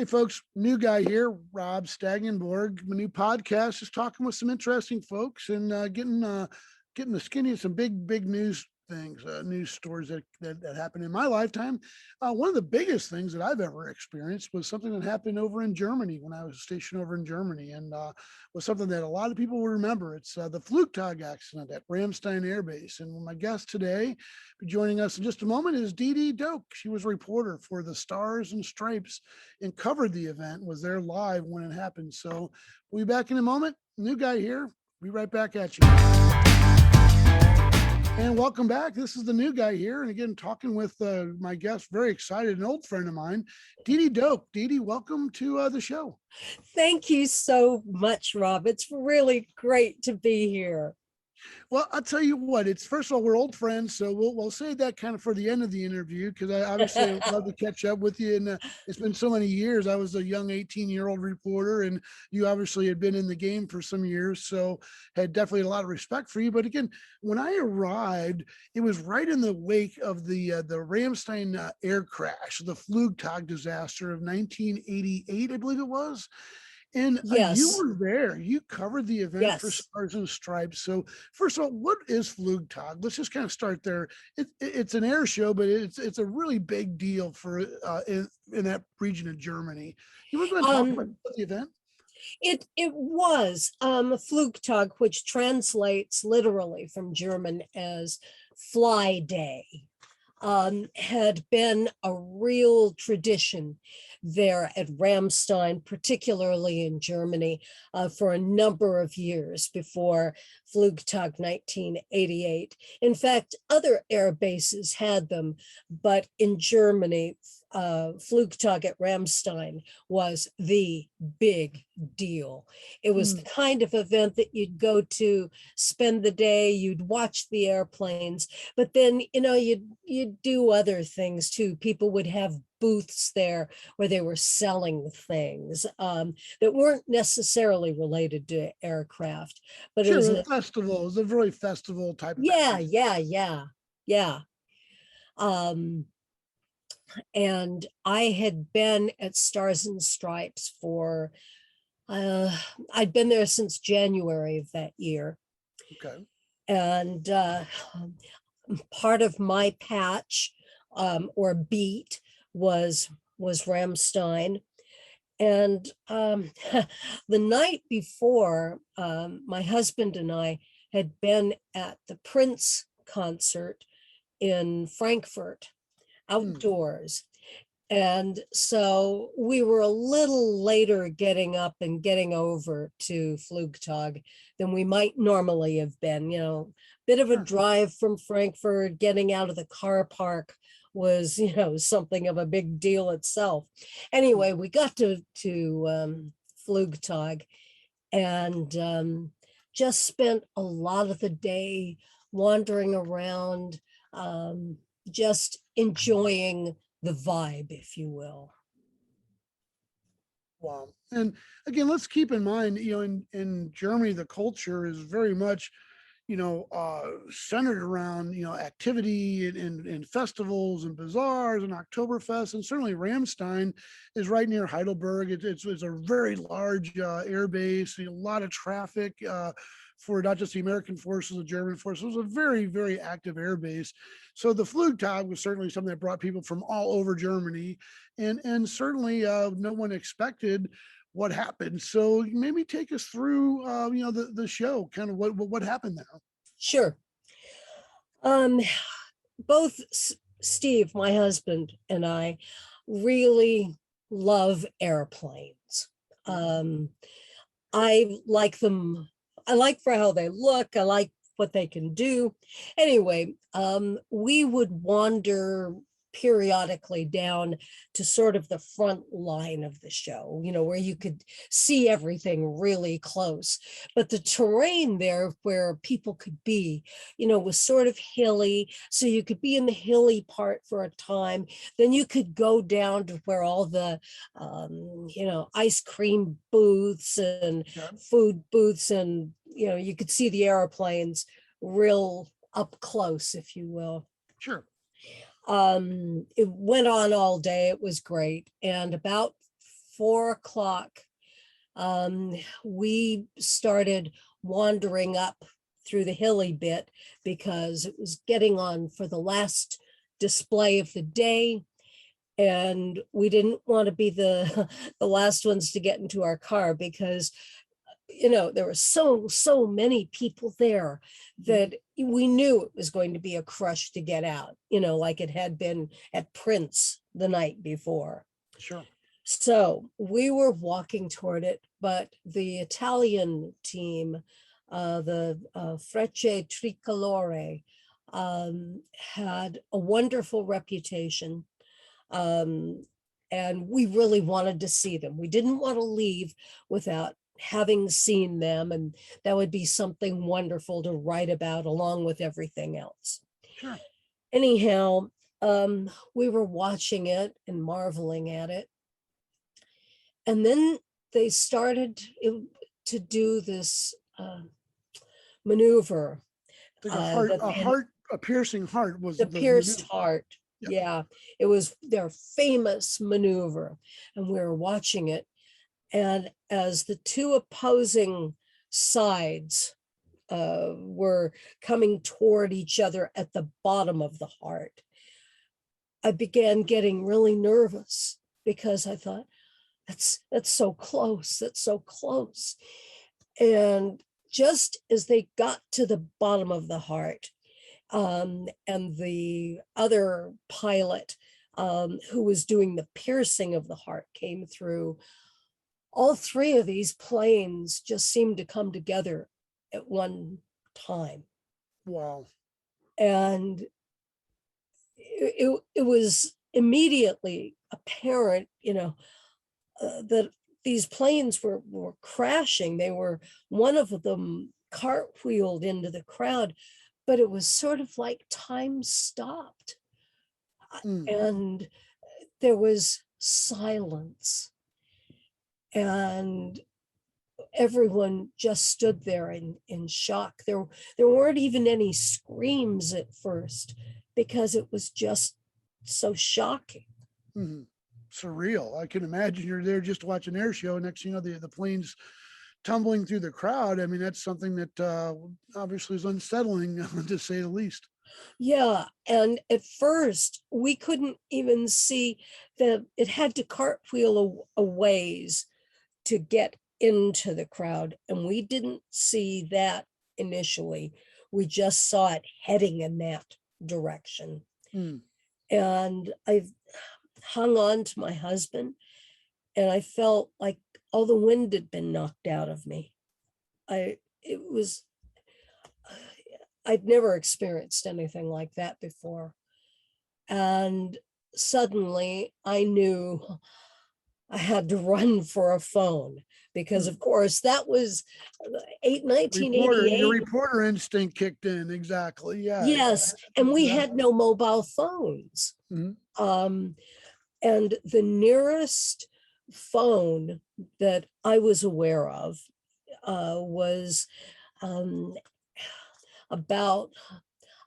Hey folks, new guy here, Rob Staggenborg. My new podcast is talking with some interesting folks and getting the skinny of some big news things, news stories that happened in my lifetime. One of the biggest things that I've ever experienced was something that happened over in Germany when I was stationed over in Germany, and was something that a lot of people will remember. It's the Flugtag accident at Ramstein Air Base. And my guest today, joining us in just a moment, is Dee Dee Doke. She was a reporter for the Stars and Stripes and covered the event, was there live when it happened. So we'll be back in a moment. New guy here. Be right back at you. And welcome back. This is the new guy here. And again, talking with my guest, very excited, an old friend of mine, Dee Dee Doke. Dee Dee, welcome to the show. Thank you so much, Rob. It's really great to be here. Well, I'll tell you what, it's first of all, we're old friends, so we'll save that kind of for the end of the interview, because I obviously would love to catch up with you. And it's been so many years. I was a young 18-year-old reporter, and you obviously had been in the game for some years, so had definitely a lot of respect for you. But again, when I arrived, it was right in the wake of the Ramstein air crash, the Flugtag disaster of 1988, I believe it was. And Yes. you were there. You covered the event for Yes. Stars and Stripes. So first of all, what is Flugtag? Let's just kind of start there. It's an air show, but it's a really big deal for in that region of Germany. You were going to talk about the event? It was Flugtag, which translates literally from German as fly day. Had been a real tradition there at Ramstein, particularly in Germany, for a number of years before Flugtag 1988. In fact, other air bases had them, but in Germany, Flugtag at Ramstein was the big deal. It was the kind of event that you'd go to, spend the day, you'd watch the airplanes, but then, you'd do other things too. People would have booths there where they were selling things that weren't necessarily related to aircraft, but Sure, it was a festival. It was a very festival type of yeah. And I had been at Stars and Stripes for I'd been there since January of that year. Okay. And part of my patch or beat was Ramstein. And the night before, my husband and I had been at the Prince concert in Frankfurt outdoors. And so we were a little later getting up and getting over to Flugtag than we might normally have been. Bit of a drive from Frankfurt. Getting out of the car park was, something of a big deal itself. Anyway, we got to Flugtag and just spent a lot of the day wandering around, just enjoying the vibe, if you will. Wow. And again, let's keep in mind, in Germany, the culture is very much, centered around, activity and festivals and bazaars and Oktoberfest. And certainly Ramstein is right near Heidelberg. It's a very large air base, a lot of traffic for not just the American forces, the German forces. It was a very, very active air base. So the Flugtag was certainly something that brought people from all over Germany, and certainly no one expected what happened. So maybe take us through, the show, kind of what happened there. Sure. Both Steve, my husband, and I really love airplanes. I like them. I like for how they look. I like what they can do. Anyway, we would wander periodically down to sort of the front line of the show, where you could see everything really close. But the terrain there where people could be, was sort of hilly. So you could be in the hilly part for a time. Then you could go down to where all the, ice cream booths and food booths, and, you could see the airplanes real up close, if you will. Sure. It went on all day. It was great. And about 4 o'clock, we started wandering up through the hilly bit because it was getting on for the last display of the day. And we didn't want to be the, the last ones to get into our car because, there were so many people there that we knew it was going to be a crush to get out, like it had been at Prince the night before. Sure. So we were walking toward it, but the Italian team, the Frecce Tricolore, had a wonderful reputation. And we really wanted to see them. We didn't want to leave without having seen them, and that would be something wonderful to write about along with everything else. Sure. Anyhow, we were watching it and marveling at it. And then they started to do this maneuver. Like a piercing heart was the pierced maneuver. heart. Yeah, it was their famous maneuver. And we were watching it. And as the two opposing sides were coming toward each other at the bottom of the heart, I began getting really nervous because I thought, that's so close. That's so close. And just as they got to the bottom of the heart, and the other pilot who was doing the piercing of the heart came through, all three of these planes just seemed to come together at one time. Wow. And it was immediately apparent, that these planes were crashing. One of them cartwheeled into the crowd, but it was sort of like time stopped. And there was silence. And everyone just stood there in shock. There weren't even any screams at first because it was just so shocking. Surreal. I can imagine you're there just watching an air show. Next thing you know, the plane's tumbling through the crowd. I mean, that's something that obviously is unsettling, to say the least. Yeah. And at first, we couldn't even see that it had to cartwheel a ways to get into the crowd. And we didn't see that initially. We just saw it heading in that direction. And I hung on to my husband, and I felt like all the wind had been knocked out of me. I'd never experienced anything like that before. And suddenly I knew I had to run for a phone because, of course, that was 1988. Your reporter instinct kicked in. Exactly. Yeah. Yes. And we had no mobile phones. And the nearest phone that I was aware of was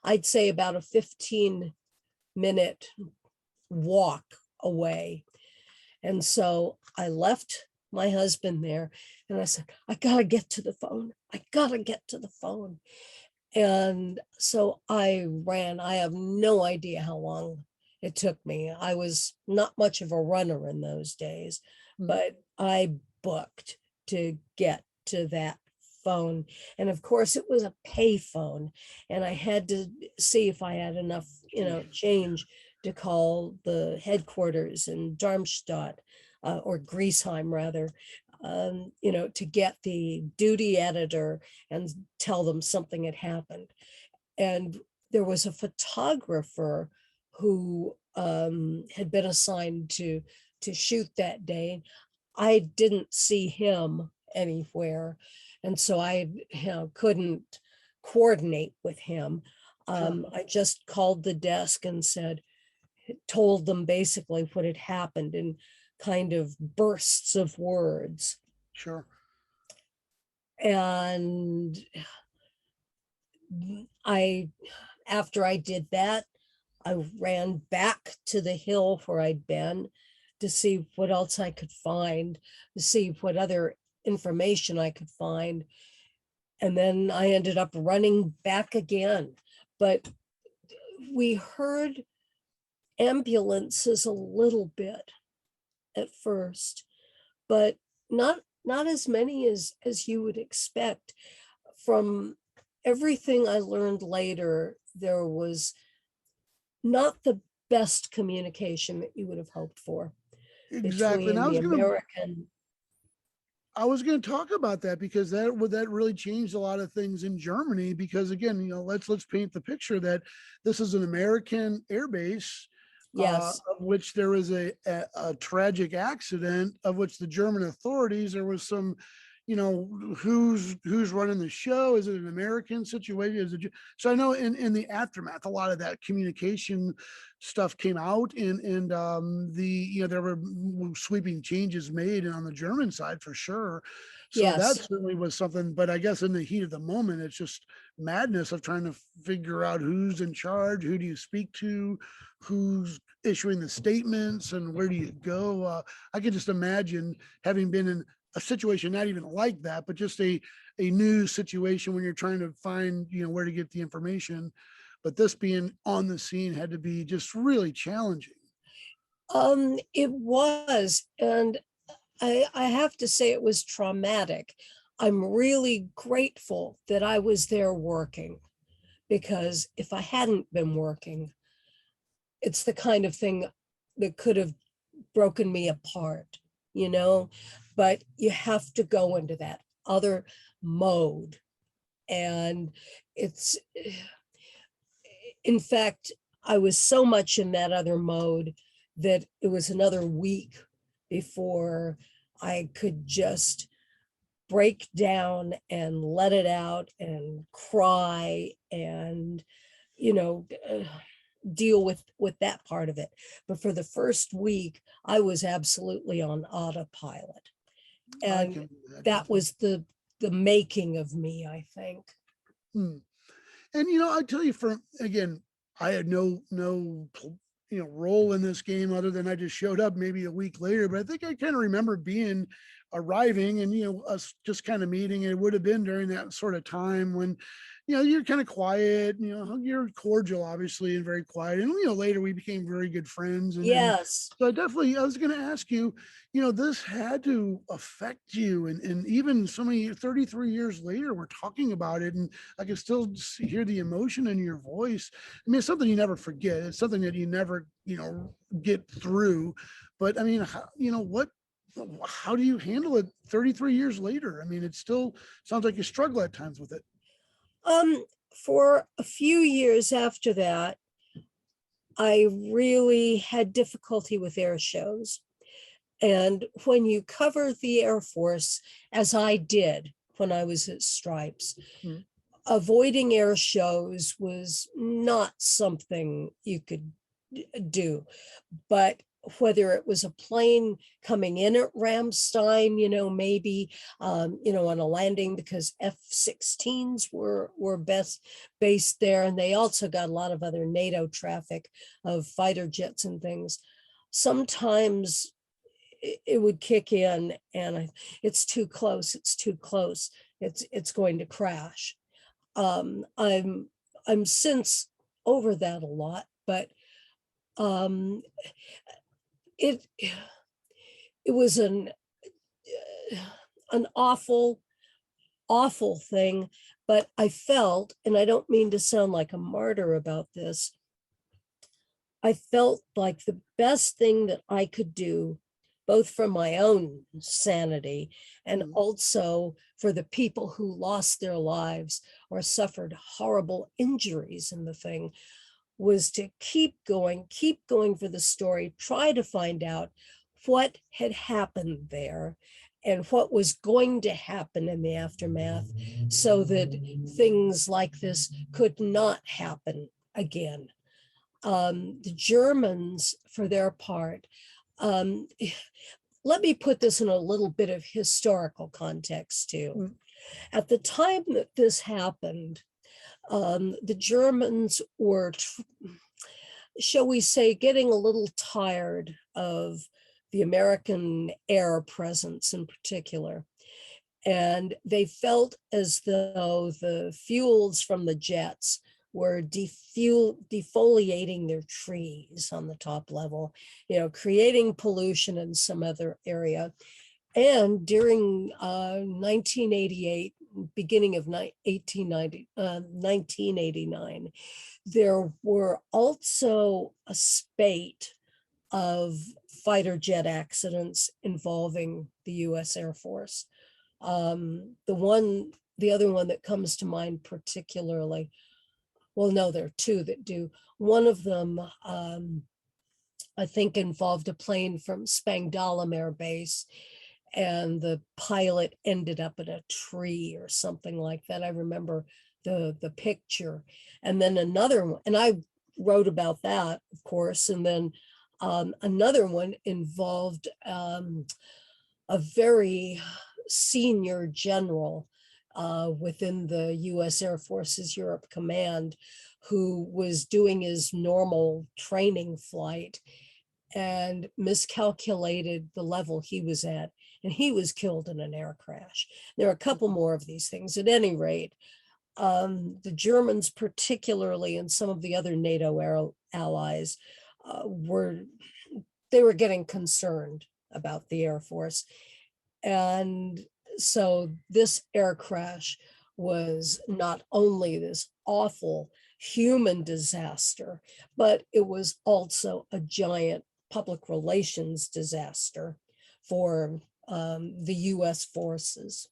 I'd say about a 15-minute walk away. And so I left my husband there and I said, I gotta get to the phone. I gotta get to the phone. And so I ran. I have no idea how long it took me. I was not much of a runner in those days, but I booked to get to that phone. And of course it was a pay phone, and I had to see if I had enough, change to call the headquarters in Darmstadt, or Griesheim rather, to get the duty editor and tell them something had happened. And there was a photographer who had been assigned to shoot that day. I didn't see him anywhere, and so I couldn't coordinate with him. I just called the desk and told them basically what had happened in kind of bursts of words. Sure. And after I did that, I ran back to the hill where I'd been, to see what else I could find, to see what other information I could find. And then I ended up running back again. But we heard ambulances a little bit at first, but not as many as you would expect. From everything I learned later, there was not the best communication that you would have hoped for Exactly. And between the American. I was going to talk about that because that really changed a lot of things in Germany. Because again, let's paint the picture that this is an American air base, Yes, of which there was a tragic accident, of which the German authorities, there was some, who's running the show? Is it an American situation? So I know in the aftermath, a lot of that communication stuff came out, and there were sweeping changes made on the German side for sure. So that yes, certainly was something. But I guess in the heat of the moment, it's just madness of trying to figure out who's in charge, who do you speak to, who's issuing the statements, and where do you go. I could just imagine having been in a situation not even like that, but just a new situation when you're trying to find, where to get the information. But this being on the scene had to be just really challenging. it was, and I have to say it was traumatic. I'm really grateful that I was there working, because if I hadn't been working, it's the kind of thing that could have broken me apart, but you have to go into that other mode. And it's, in fact, I was so much in that other mode that it was another week before I could just break down and let it out and cry and, you know, deal with that part of it. But for the first week, I was absolutely on autopilot. I And can imagine. that was the making of me, I think. Hmm. And I tell you, again, I had no role in this game other than I just showed up maybe a week later. But I think I kind of remember arriving and us just kind of meeting. It would have been during that sort of time when you're kind of quiet. You're cordial, obviously, and very quiet. And later we became very good friends. And Yes. so I was going to ask you, this had to affect you, and even so many 33 years later, we're talking about it, and I can still hear the emotion in your voice. I mean, it's something you never forget. It's something that you never, get through. But I mean, how do you handle it 33 years later? I mean, it still sounds like you struggle at times with it. Um, for a few years after that, I really had difficulty with air shows. And when you cover the Air Force, as I did when I was at Stripes, Mm. avoiding air shows was not something you could do. But whether it was a plane coming in at Ramstein, maybe, on a landing, because F-16s were best based there. And they also got a lot of other NATO traffic of fighter jets and things. Sometimes it would kick in and it's too close. It's too close. It's going to crash. I'm since over that a lot, but um, it was an awful thing. But I felt, and I don't mean to sound like a martyr about this, I felt like the best thing that I could do, both for my own sanity and also for the people who lost their lives or suffered horrible injuries in the thing, was to keep going for the story, try to find out what had happened there and what was going to happen in the aftermath, so that things like this could not happen again. The Germans, for their part, let me put this in a little bit of historical context too. Mm. At the time that this happened, the Germans were, shall we say, getting a little tired of the American air presence in particular. And they felt as though the fuels from the jets were defoliating their trees on the top level, creating pollution in some other area. And during 1988, beginning of 1989, there were also a spate of fighter jet accidents involving the US Air Force. The other one that comes to mind particularly, well, no, there are two that do. One of them, I think, involved a plane from Spangdahlem Air Base, and the pilot ended up in a tree or something like that. I remember the picture. And then another one, and I wrote about that, of course, and then another one involved a very senior general within the US Air Force's Europe Command, who was doing his normal training flight and miscalculated the level he was at, and he was killed in an air crash. There are a couple more of these things. At any rate, the Germans, particularly, and some of the other NATO allies, were getting concerned about the Air Force. And so this air crash was not only this awful human disaster, but it was also a giant public relations disaster for the US forces.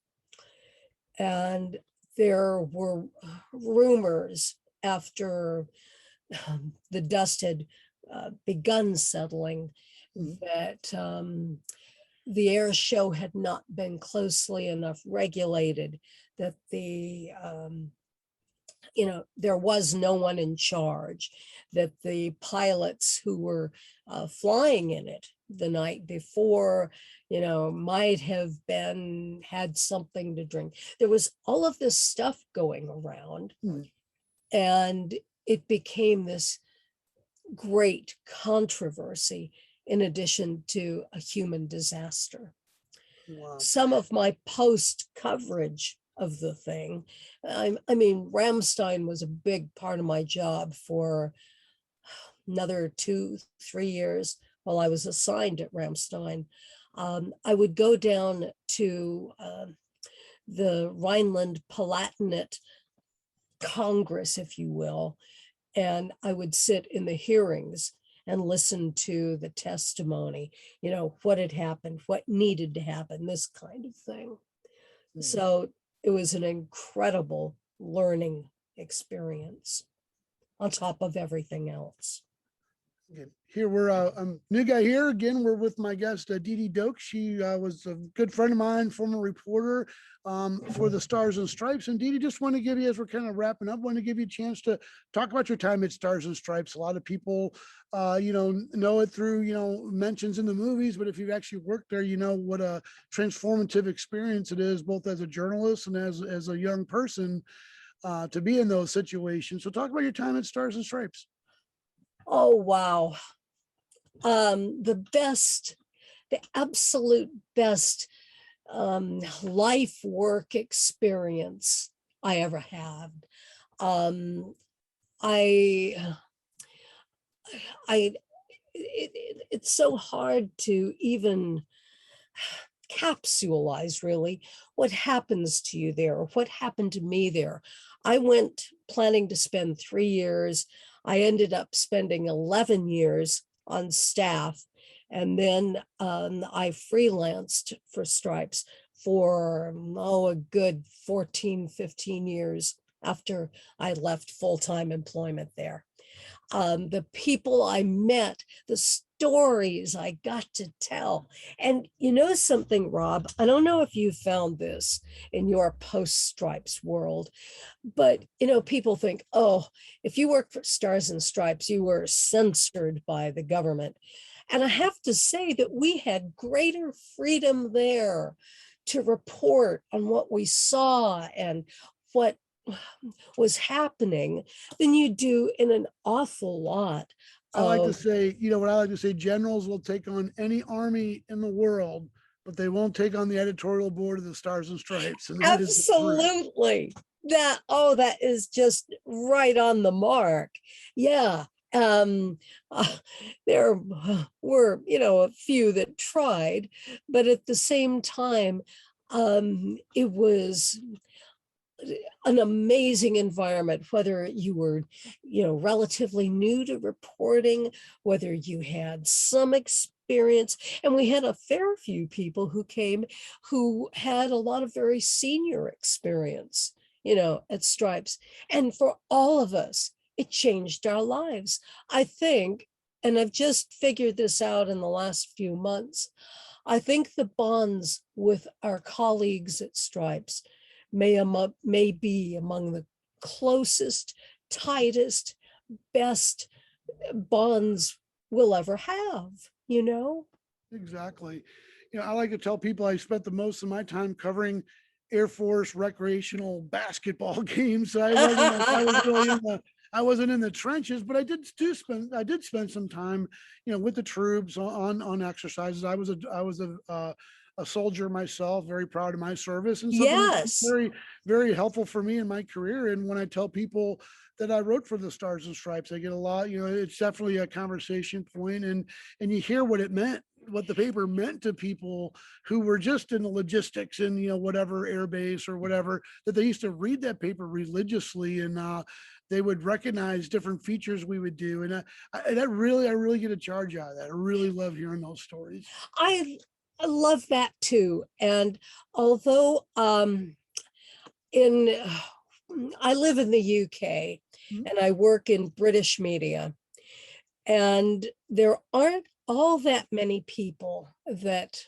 And there were rumors after the dust had begun settling that the air show had not been closely enough regulated, that there was no one in charge, that the pilots who were flying in it the night before, might have had something to drink. There was all of this stuff going around, and it became this great controversy in addition to a human disaster. Wow. Some of my post coverage of the thing, I mean, Ramstein was a big part of my job for another 2-3 years while I was assigned at Ramstein. I would go down to the Rhineland-Palatinate Congress, if you will, and I would sit in the hearings and listen to the testimony, what had happened, what needed to happen, this kind of thing. So it was an incredible learning experience on top of everything else. Here we're new guy here again. We're with my guest Dee Dee Doke. She was a good friend of mine, former reporter for the Stars and Stripes. And Dee Dee, just want to give you, as we're kind of wrapping up, want to give you a chance to talk about your time at Stars and Stripes. A lot of people know it through mentions in the movies, but if you've actually worked there, what a transformative experience it is, both as a journalist and as a young person, to be in those situations. So talk about your time at Stars and Stripes. Oh, wow. The absolute best life work experience I ever had. It's so hard to even capsulize really what happens to you there, or what happened to me there. I went planning to spend 3 years. I ended up spending 11 years on staff. And then I freelanced for Stripes for, a good 14, 15 years after I left full-time employment there. The people I met, the stories I got to tell. And something, Rob, I don't know if you found this in your post-Stripes world, but people think, if you work for Stars and Stripes, you were censored by the government. And I have to say that we had greater freedom there to report on what we saw and what was happening than you do in an awful lot I like to Oh, say, what I like to say, generals will take on any army in the world, but they won't take on the editorial board of the Stars and Stripes. And that is the truth. absolutely. That is just right on the mark. Yeah. Um, uh, there were, a few that tried, but at the same time, it was an amazing environment, whether you were, relatively new to reporting, whether you had some experience. And we had a fair few people who came who had a lot of very senior experience, at Stripes. And for all of us, it changed our lives. I think, and I've just figured this out in the last few months, I think the bonds with our colleagues at Stripes may be among the closest, tightest, best bonds we'll ever have. Exactly. I like to tell people I spent the most of my time covering Air Force recreational basketball games. So I wasn't like I was really in the I wasn't in the trenches, but I did spend some time, with the troops on exercises. I was a soldier myself, very proud of my service, and something that's been Yes. very, very helpful for me in my career. And when I tell people that I wrote for the Stars and Stripes, I get a lot. It's definitely a conversation point, and you hear what it meant, what the paper meant to people who were just in the logistics and whatever air base or whatever, that they used to read that paper religiously, and they would recognize different features we would do, and I really get a charge out of that. I really love hearing those stories. I I love that too. And although in I live in the UK Mhm. and I work in British media, and there aren't all that many people that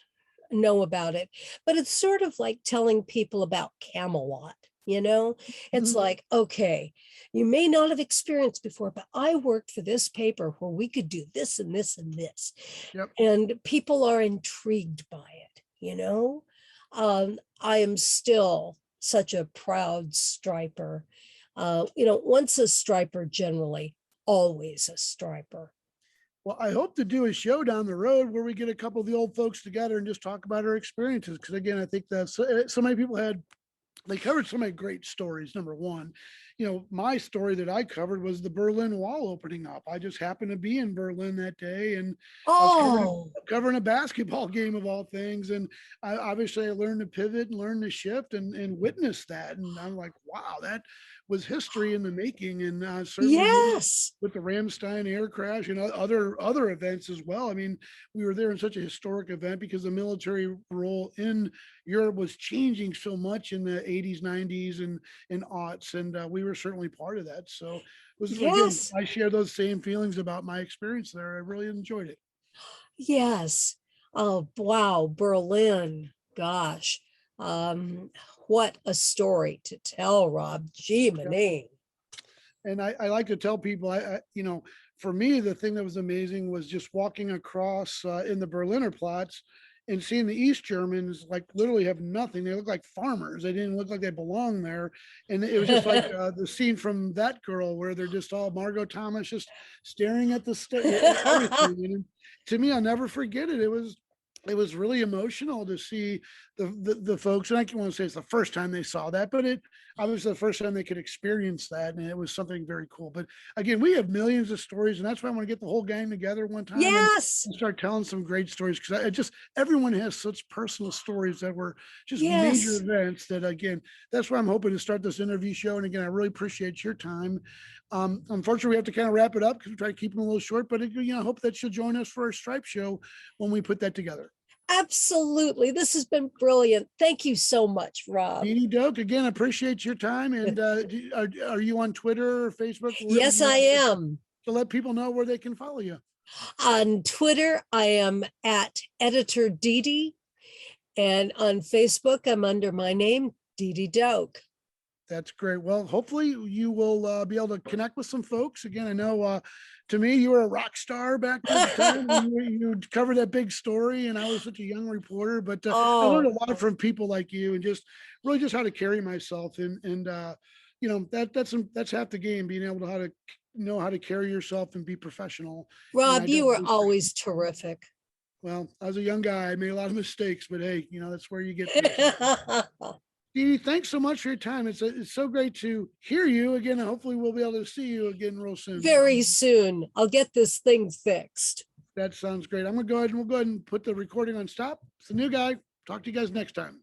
know about it, but it's sort of like telling people about Camelot. It's Mhm. like, okay, you may not have experienced before, but I worked for this paper where we could do this and this and this, Yep. and people are intrigued by it. I am still such a proud striper. Once a striper, generally always a striper. Well, I hope to do a show down the road where we get a couple of the old folks together and just talk about our experiences. Because again, I think that so many people they covered so many great stories. Number one, my story that I covered was the Berlin Wall opening up. I just happened to be in Berlin that day, and I was Oh, covering a basketball game of all things. And I learned to pivot and learn to shift and witness that. And I'm like, wow, that was history in the making. And certainly yes. with the Ramstein air crash and other events as well. I mean, we were there in such a historic event because the military role in Europe was changing so much in the 80s, 90s, and aughts, and we were certainly part of that. So it was, again, Yes. I share those same feelings about my experience there. I really enjoyed it. Yes. Oh, wow. Berlin. Gosh. Um, what a story to tell, Rob. Gee, And I like to tell people, for me, the thing that was amazing was just walking across in the Berliner Platz and seeing the East Germans like literally have nothing. They look like farmers. They didn't look like they belonged there. And it was just like the scene from That Girl where they're just all Margot Thomas just staring at at everything. And to me, I'll never forget it. It was really emotional to see the folks, and I can want to say it's the first time they saw that, but it obviously the first time they could experience that, and it was something very cool. But again, we have millions of stories, and that's why I want to get the whole gang together one time Yes. and start telling some great stories, because I just everyone has such personal stories that were just major Yes. events that, again, that's why I'm hoping to start this interview show. And again, I really appreciate your time. Unfortunately, we have to kind of wrap it up because we try to keep them a little short, but I hope that you'll join us for our Stripe show when we put that together. Absolutely. This has been brilliant. Thank you so much, Rob. Dee Dee Doke, again, appreciate your time. And are you on Twitter or Facebook? Where would Yes, you I like am. to let people know where they can follow you? On Twitter, I am at editor Dede, and on Facebook, I'm under my name, Dede Doak. That's great. Well, hopefully you will be able to connect with some folks. Again, I know to me, you were a rock star back at the time when you covered that big story, and I was such a young reporter. But I learned Oh, a lot from people like you, and just really just how to carry myself and that's half the game, being able to know how to carry yourself and be professional. Rob, I you were definitely- always terrific. Well, I was a young guy. I made a lot of mistakes, but hey, that's where you get there. Dee Dee, thanks so much for your time. It's so great to hear you again. And hopefully we'll be able to see you again real soon. Very soon. I'll get this thing fixed. That sounds great. We'll go ahead and put the recording on stop. It's the new guy. Talk to you guys next time.